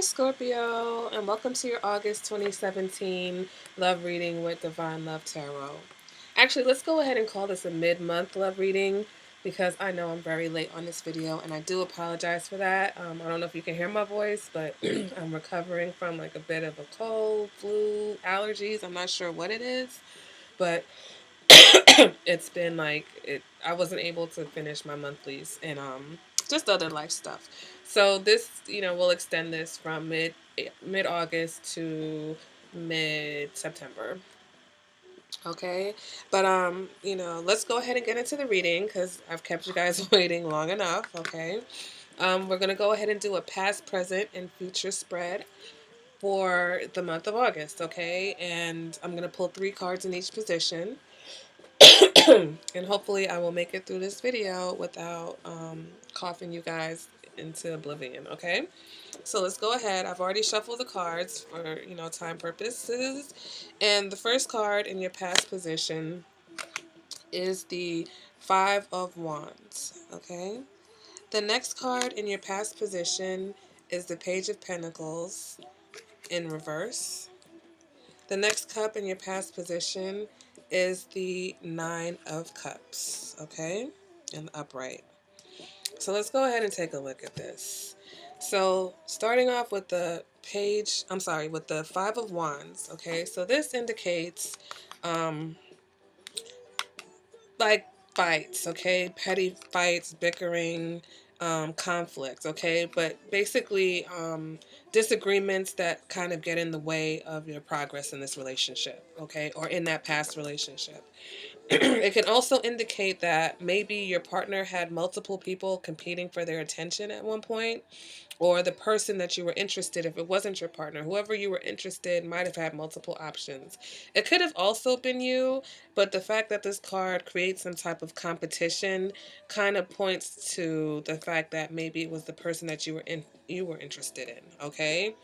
Hi, Scorpio, and welcome to your August 2017 love reading with Divine Love Tarot. Actually, let's go ahead and call this a mid-month love reading because I know I'm very late on this video, and I do apologize for that. I don't know if you can hear my voice, but I'm recovering from like a bit of a cold, flu, allergies. I'm not sure what it is, but it's been like I wasn't able to finish my monthlies and just other life stuff. So this, we'll extend this from mid August to mid September. Okay. But let's go ahead and get into the reading because I've kept you guys waiting long enough. Okay. We're gonna go ahead and do a past, present, and future spread for the month of August. Okay. And I'm gonna pull 3 cards in each position. And hopefully I will make it through this video without coughing you guys into oblivion, okay? So let's go ahead. I've already shuffled the cards for, time purposes. And the first card in your past position is the Five of Wands, okay? The next card in your past position is the Page of Pentacles in reverse. The next cup in your past position is the Nine of Cups, okay, in the upright. So let's go ahead and take a look at this. So starting off with the with the Five of Wands, okay, so this indicates like fights, okay, petty fights, bickering, conflicts, okay, but basically disagreements that kind of get in the way of your progress in this relationship, okay, or in that past relationship. It can also indicate that maybe your partner had multiple people competing for their attention at one point, or the person that you were interested, if it wasn't your partner, whoever you were interested might have had multiple options. It could have also been you, but the fact that this card creates some type of competition kind of points to the fact that maybe it was the person that you were interested in, okay?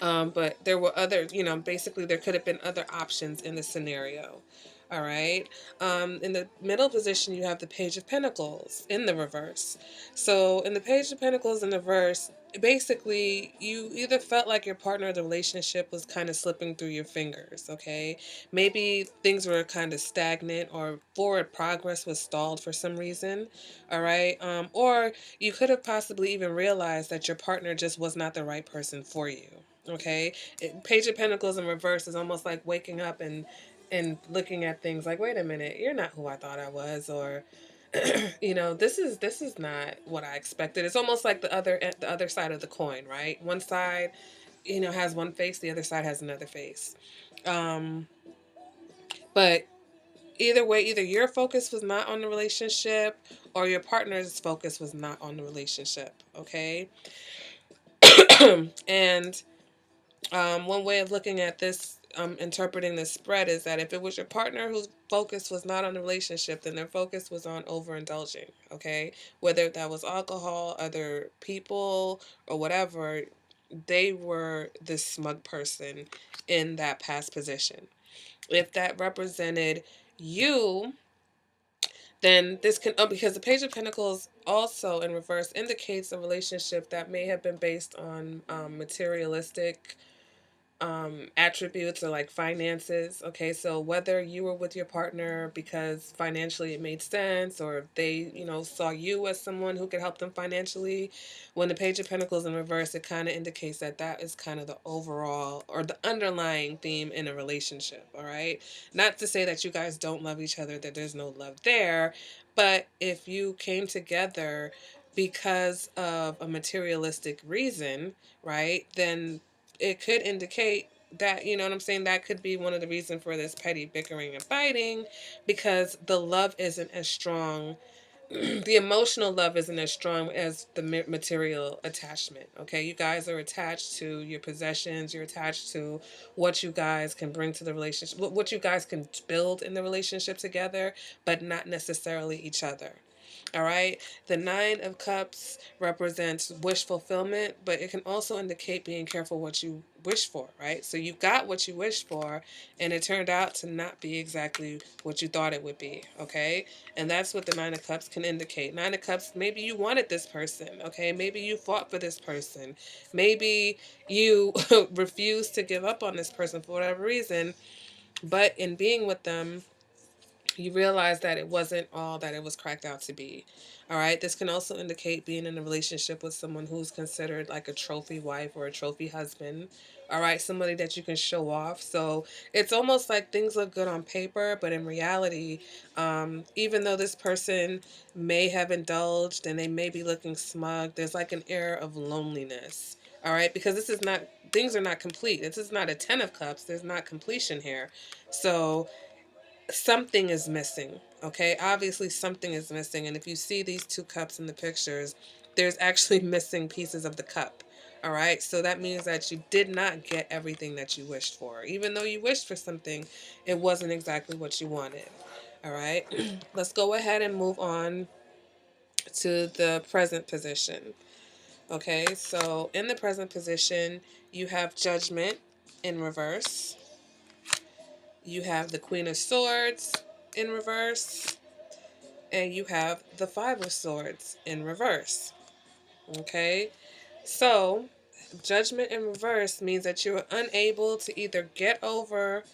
But there were other, basically there could have been other options in the scenario. All right. In the middle position, you have the Page of Pentacles in the reverse. So in the Page of Pentacles in the reverse, basically you either felt like your partner or the relationship was kind of slipping through your fingers. Okay. Maybe things were kind of stagnant or forward progress was stalled for some reason. All right. Or you could have possibly even realized that your partner just was not the right person for you. Okay, Page of Pentacles in reverse is almost like waking up and looking at things like, wait a minute, you're not who I thought I was, or this is not what I expected. It's almost like the other side of the coin, right? One side, has one face, the other side has another face. Um, but either way, either your focus was not on the relationship or your partner's focus was not on the relationship. Okay, and one way of looking at this, interpreting this spread, is that if it was your partner whose focus was not on the relationship, then their focus was on overindulging, okay? Whether that was alcohol, other people, or whatever, they were this smug person in that past position. If that represented you, then this can, because the Page of Pentacles also in reverse indicates a relationship that may have been based on materialistic attributes or like finances. Okay, so whether you were with your partner because financially it made sense, or if they, saw you as someone who could help them financially, when the Page of Pentacles in reverse, it kind of indicates that that is kind of the overall or the underlying theme in a relationship. All right, not to say that you guys don't love each other, that there's no love there, but if you came together because of a materialistic reason, right, then it could indicate that, you know what I'm saying, that could be one of the reasons for this petty bickering and fighting, because the love isn't as strong. The emotional love isn't as strong as the material attachment. Okay, you guys are attached to your possessions, you're attached to what you guys can bring to the relationship, what you guys can build in the relationship together, but not necessarily each other. All right. The Nine of Cups represents wish fulfillment, but it can also indicate being careful what you wish for, right? So you got what you wished for, and it turned out to not be exactly what you thought it would be, okay? And that's what the Nine of Cups can indicate. Nine of Cups, maybe you wanted this person, okay? Maybe you fought for this person. Maybe you refused to give up on this person for whatever reason, but in being with them, you realize that it wasn't all that it was cracked out to be. All right. This can also indicate being in a relationship with someone who's considered like a trophy wife or a trophy husband. All right. Somebody that you can show off. So it's almost like things look good on paper, but in reality, even though this person may have indulged and they may be looking smug, there's like an air of loneliness. All right. Because this is not, things are not complete. This is not a 10 of cups. There's not completion here. So something is missing. Okay, obviously something is missing, and if you see these two cups in the pictures, there's actually missing pieces of the cup. All right, so that means that you did not get everything that you wished for. Even though you wished for something, it wasn't exactly what you wanted. All right, let's go ahead and move on to the present position. Okay, so in the present position, you have Judgment in reverse. You have the Queen of Swords in reverse, and you have the Five of Swords in reverse. Okay, so Judgment in reverse means that you're unable to either get over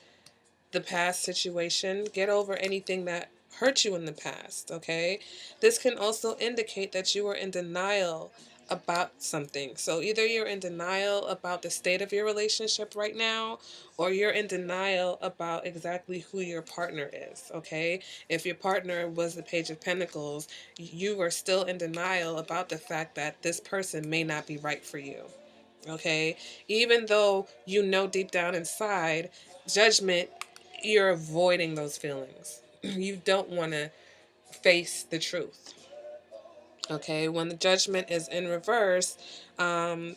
the past situation, get over anything that hurt you in the past, okay? This can also indicate that you are in denial about something. So either you're in denial about the state of your relationship right now, or you're in denial about exactly who your partner is, okay? If your partner was the Page of Pentacles, you are still in denial about the fact that this person may not be right for you. Okay, even though you know deep down inside, Judgment, you're avoiding those feelings. You don't want to face the truth. Okay, when the Judgment is in reverse, um,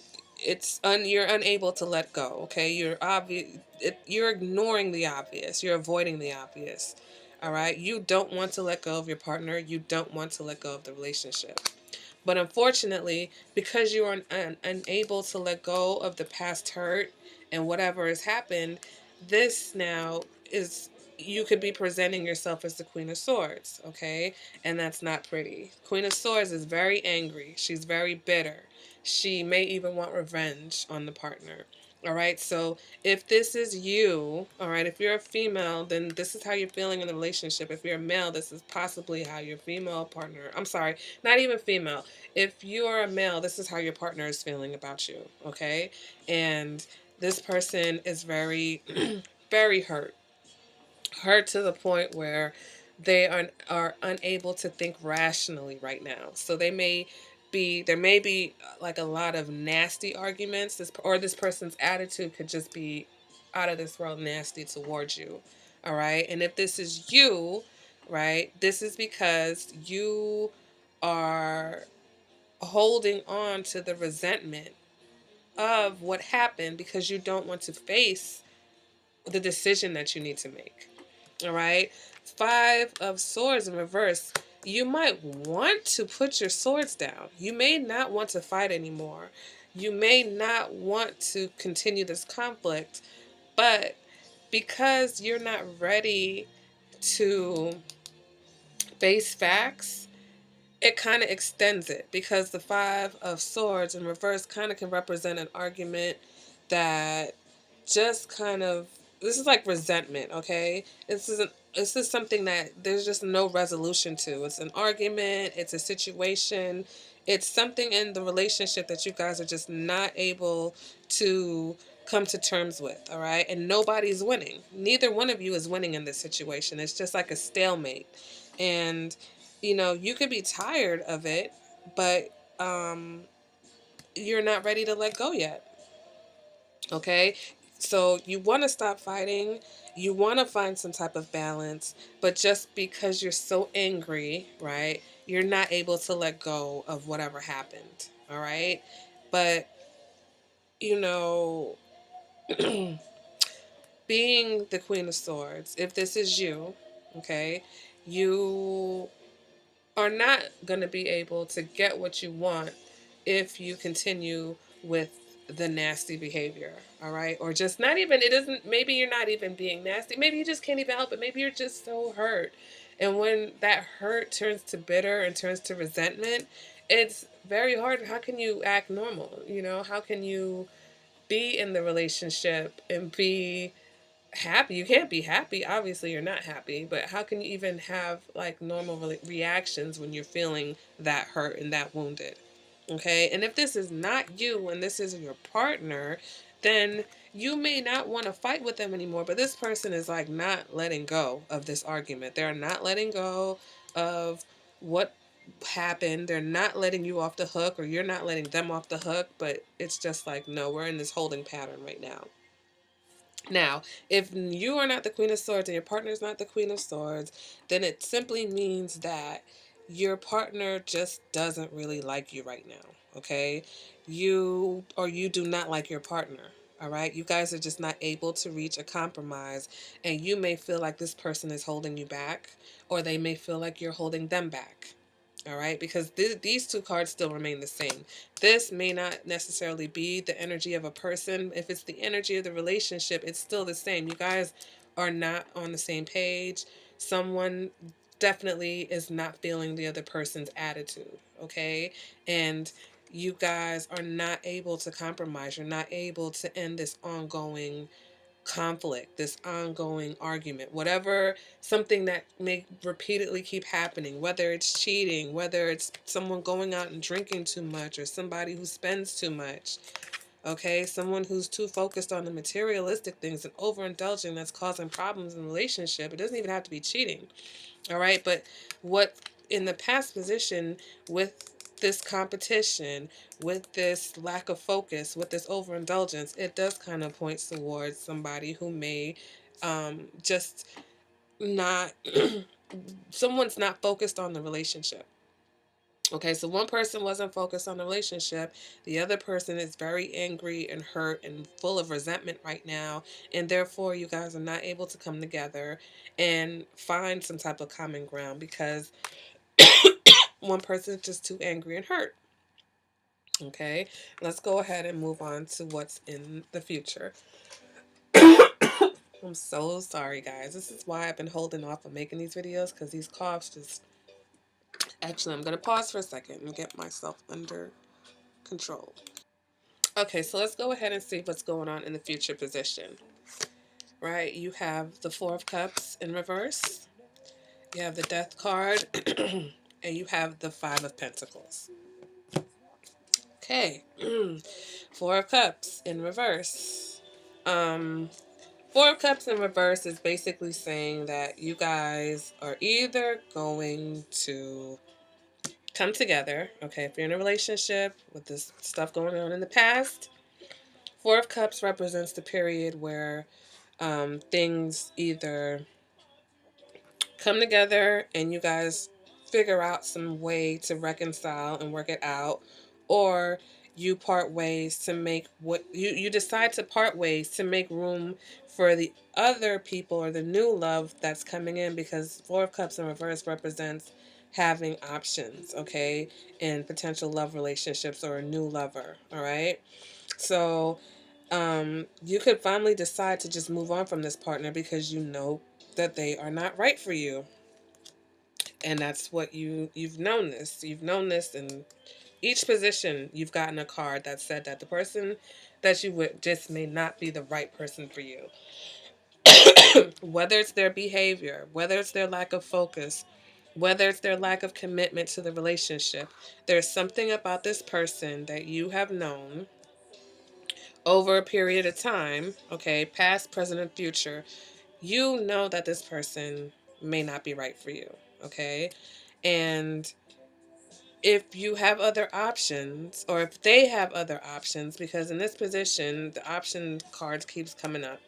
you're unable to let go. Okay, you're ignoring the obvious. You're avoiding the obvious. All right, you don't want to let go of your partner. You don't want to let go of the relationship. But unfortunately, because you are unable to let go of the past hurt and whatever has happened, this now is, you could be presenting yourself as the Queen of Swords, okay? And that's not pretty. Queen of Swords is very angry. She's very bitter. She may even want revenge on the partner. All right, so if this is you, all right, if you're a female, then this is how you're feeling in the relationship. If you're a male, this is possibly how your female partner, I'm sorry, not even female. If you are a male, this is how your partner is feeling about you, okay? And this person is very, very hurt. Hurt to the point where they are unable to think rationally right now. So there may be like a lot of nasty arguments. This person's attitude could just be out of this world nasty towards you. All right? And if this is you, right? This is because you are holding on to the resentment of what happened because you don't want to face the decision that you need to make. All right. Five of Swords in reverse. You might want to put your swords down. You may not want to fight anymore. You may not want to continue this conflict, but because you're not ready to face facts, it kind of extends it, because the Five of Swords in reverse kind of can represent an argument that just kind of, this is like resentment, okay? This is something that there's just no resolution to. It's an argument, it's a situation, it's something in the relationship that you guys are just not able to come to terms with, all right? And nobody's winning. Neither one of you is winning in this situation. It's just like a stalemate. And you could be tired of it, but you're not ready to let go yet. Okay? So you want to stop fighting, you want to find some type of balance, but just because you're so angry, right, you're not able to let go of whatever happened. All right? But, you know, being the Queen of Swords, if this is you, okay, you are not going to be able to get what you want if you continue with the nasty behavior. All right. Or just not even, it isn't, maybe you're not even being nasty. Maybe you just can't even help it. Maybe you're just so hurt. And when that hurt turns to bitter and turns to resentment, it's very hard. How can you act normal? How can you be in the relationship and be happy? You can't be happy. Obviously, you're not happy, but how can you even have like normal reactions when you're feeling that hurt and that wounded? Okay. And if this is not you and this is your partner, then you may not want to fight with them anymore. But this person is like not letting go of this argument. They're not letting go of what happened. They're not letting you off the hook, or you're not letting them off the hook. But it's just like, no, we're in this holding pattern right now. Now, if you are not the Queen of Swords and your partner is not the Queen of Swords, then it simply means that your partner just doesn't really like you right now, okay? You do not like your partner, all right? You guys are just not able to reach a compromise, and you may feel like this person is holding you back, or they may feel like you're holding them back. All right, because these two cards still remain the same. This may not necessarily be the energy of a person. If it's the energy of the relationship, it's still the same. You guys are not on the same page. Someone definitely is not feeling the other person's attitude, okay? And you guys are not able to compromise. You're not able to end this ongoing conflict, this ongoing argument, whatever, something that may repeatedly keep happening, whether it's cheating, whether it's someone going out and drinking too much, or somebody who spends too much, okay, someone who's too focused on the materialistic things and overindulging, that's causing problems in the relationship. It doesn't even have to be cheating. All right. But what in the past position, with this competition, with this lack of focus, with this overindulgence, it does kind of point towards somebody who may just not, someone's not focused on the relationship. Okay, so one person wasn't focused on the relationship. The other person is very angry and hurt and full of resentment right now. And therefore, you guys are not able to come together and find some type of common ground because one person is just too angry and hurt. Okay, let's go ahead and move on to what's in the future. I'm so sorry, guys. This is why I've been holding off on making these videos, because these coughs just. Actually, I'm going to pause for a second and get myself under control. Okay, so let's go ahead and see what's going on in the future position. Right, you have the Four of Cups in reverse, you have the Death card, and you have the Five of Pentacles. Okay, Four of Cups in reverse. Four of Cups in reverse is basically saying that you guys are either going to come together, okay, if you're in a relationship with this stuff going on in the past. Four of Cups represents the period where things either come together and you guys figure out some way to reconcile and work it out, or you part ways to make what you decide to part ways to make room for the other people or the new love that's coming in, because Four of Cups in reverse represents having options, okay, in potential love relationships or a new lover. All right, so you could finally decide to just move on from this partner because you know that they are not right for you. And that's what you've known this. You've known this in each position. You've gotten a card that said that the person that you would just may not be the right person for you. Whether it's their behavior, whether it's their lack of focus, whether it's their lack of commitment to the relationship, there's something about this person that you have known over a period of time, okay, past, present, and future. You know that this person may not be right for you, okay? And if you have other options, or if they have other options, because in this position the option cards keeps coming up,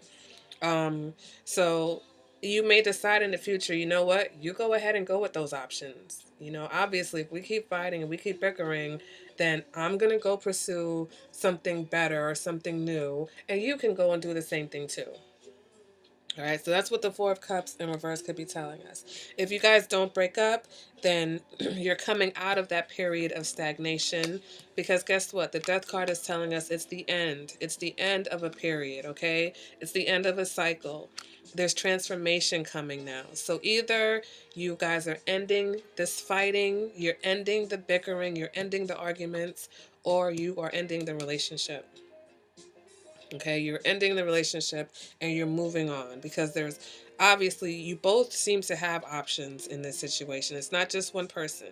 um so you may decide in the future, you know what, you go ahead and go with those options. Obviously, if we keep fighting and we keep bickering, then I'm gonna go pursue something better or something new, and you can go and do the same thing too. All right, so that's what the Four of Cups in reverse could be telling us. If you guys don't break up, then you're coming out of that period of stagnation, because guess what? The Death card is telling us it's the end. It's the end of a period, okay? It's the end of a cycle. There's transformation coming now. So either you guys are ending this fighting, you're ending the bickering, you're ending the arguments, or you are ending the relationship. Okay, you're ending the relationship and you're moving on, because there's obviously, you both seem to have options in this situation. It's not just one person.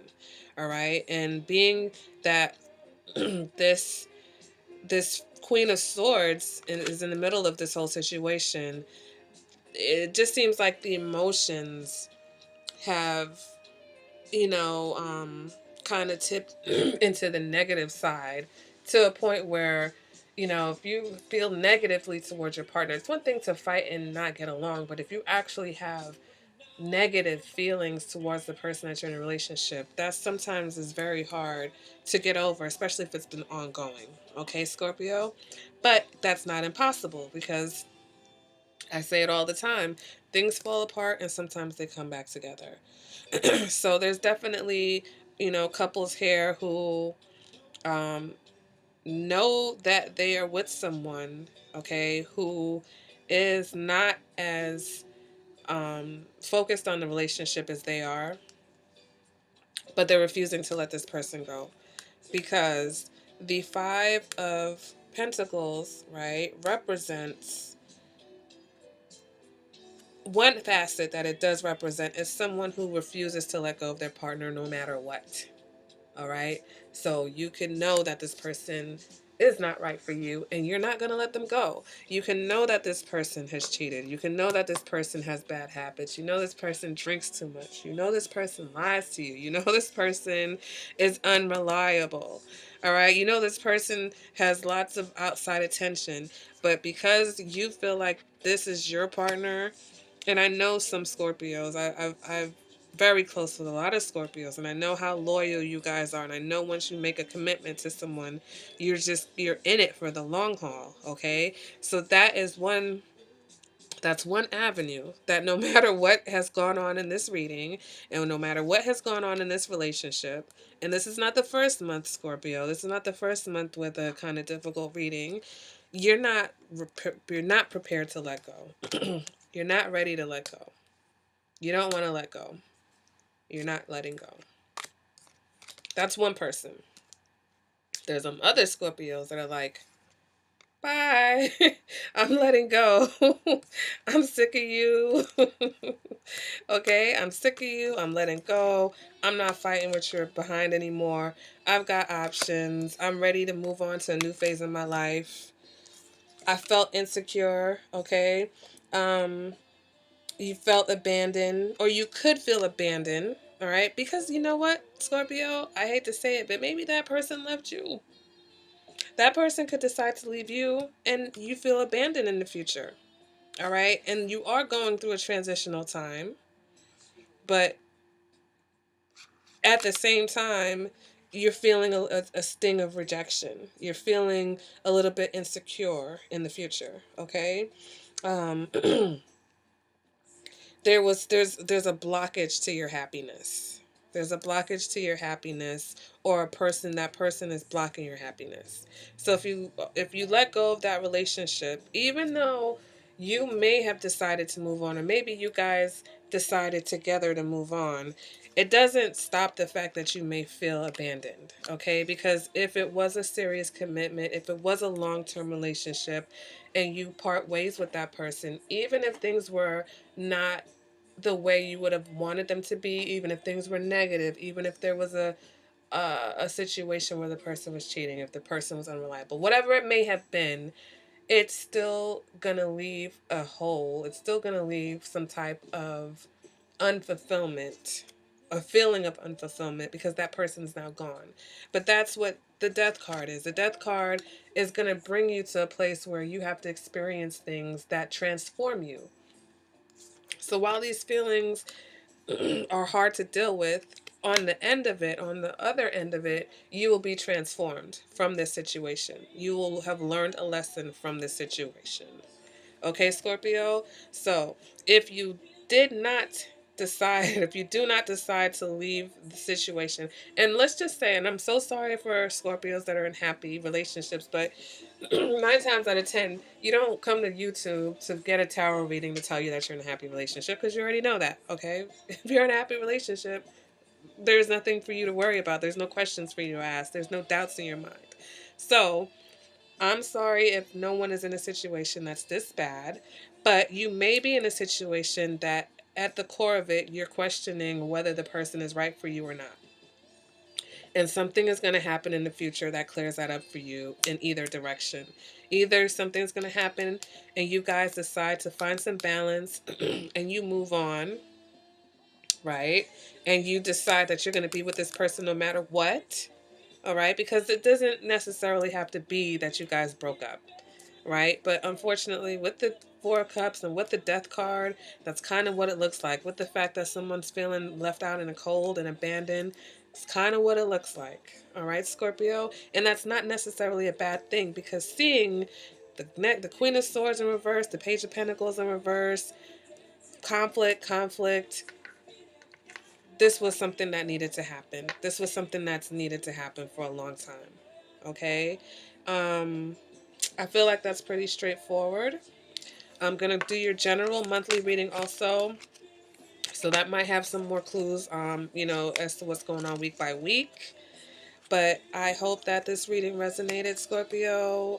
All right, and being that this Queen of Swords is in the middle of this whole situation, it just seems like the emotions have, you know, kind of tipped into the negative side, to a point where, you know, if you feel negatively towards your partner, it's one thing to fight and not get along, but if you actually have negative feelings towards the person that you're in a relationship, that sometimes is very hard to get over, especially if it's been ongoing. Okay, Scorpio? But that's not impossible, because I say it all the time, things fall apart and sometimes they come back together. So there's definitely, you know, couples here who um, know that they are with someone, okay, who is not as focused on the relationship as they are, but they're refusing to let this person go, because the Five of Pentacles, right, represents one facet that it does represent is someone who refuses to let go of their partner no matter what. All right. So you can know that this person is not right for you and you're not going to let them go. You can know that this person has cheated. You can know that this person has bad habits. You know this person drinks too much. You know this person lies to you. You know this person is unreliable. All right. You know this person has lots of outside attention. But because you feel like this is your partner, and I know some Scorpios, I've very close with a lot of Scorpios, and I know how loyal you guys are, and I know once you make a commitment to someone, you're in it for the long haul, okay? So that's one avenue that no matter what has gone on in this reading, and no matter what has gone on in this relationship, and this is not the first month, Scorpio, this is not the first month with a kind of difficult reading, you're not prepared to let go. You're not ready to let go. You don't want to let go. You're not letting go. That's one person. There's some other Scorpios that are like, bye. I'm letting go. I'm sick of you. Okay, I'm sick of you. I'm letting go. I'm not fighting with your behind anymore. I've got options. I'm ready to move on to a new phase in my life. I felt insecure. Okay. Um, you felt abandoned, or you could feel abandoned, all right? Because you know what, Scorpio, I hate to say it, but maybe that person left you. That person could decide to leave you and you feel abandoned in the future, all right? And you are going through a transitional time, but at the same time, you're feeling a sting of rejection. You're feeling a little bit insecure in the future, okay? Um, there's a blockage to your happiness. There's a blockage to your happiness, or that person is blocking your happiness. So if you let go of that relationship, even though you may have decided to move on, or maybe you guys decided together to move on, it doesn't stop the fact that you may feel abandoned, okay? Because if it was a serious commitment, if it was a long-term relationship, and you part ways with that person, even if things were not the way you would have wanted them to be, even if things were negative, even if there was a situation where the person was cheating, if the person was unreliable, whatever it may have been, it's still gonna leave a hole. It's still gonna leave some type of unfulfillment, a feeling of unfulfillment, because that person's now gone. But that's what the Death card is. The Death card is going to bring you to a place where you have to experience things that transform you. So while these feelings are hard to deal with, on the end of it, on the other end of it, you will be transformed from this situation. You will have learned a lesson from this situation. Okay, Scorpio? So, if you did not if you do not decide to leave the situation, and let's just say, and I'm so sorry for Scorpios that are in happy relationships, but 9 times out of 10, you don't come to YouTube to get a tarot reading to tell you that you're in a happy relationship because you already know that, okay? If you're in a happy relationship, there's nothing for you to worry about. There's no questions for you to ask. There's no doubts in your mind. So, I'm sorry if no one is in a situation that's this bad, but you may be in a situation that at the core of it, you're questioning whether the person is right for you or not. And something is going to happen in the future that clears that up for you in either direction. Either something's going to happen and you guys decide to find some balance and you move on, right? And you decide that you're going to be with this person no matter what, all right? Because it doesn't necessarily have to be that you guys broke up, right? But unfortunately, with the Four of Cups and with the Death card, that's kind of what it looks like. With the fact that someone's feeling left out in the cold and abandoned, it's kind of what it looks like. All right, Scorpio? And that's not necessarily a bad thing because seeing the Queen of Swords in reverse, the Page of Pentacles in reverse, conflict, this was something that needed to happen. This was something that's needed to happen for a long time. Okay? I feel like that's pretty straightforward. I'm going to do your general monthly reading also. So that might have some more clues, as to what's going on week by week. But I hope that this reading resonated, Scorpio.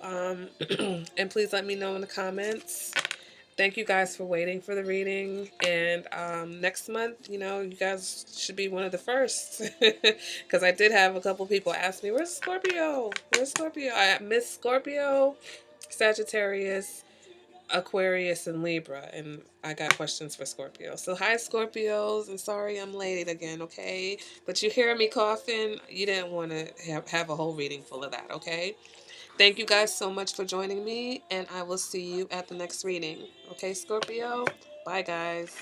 And please let me know in the comments. Thank you guys for waiting for the reading. And next month, you guys should be one of the first. Because I did have a couple people ask me, where's Scorpio? Where's Scorpio? I miss Scorpio, Sagittarius, Aquarius, and Libra, and I got questions for Scorpio. So hi, Scorpios, and sorry I'm late again, okay? But you hear me coughing, you didn't want to have a whole reading full of that, okay? Thank you guys so much for joining me, and I will see you at the next reading. Okay, Scorpio? Bye, guys.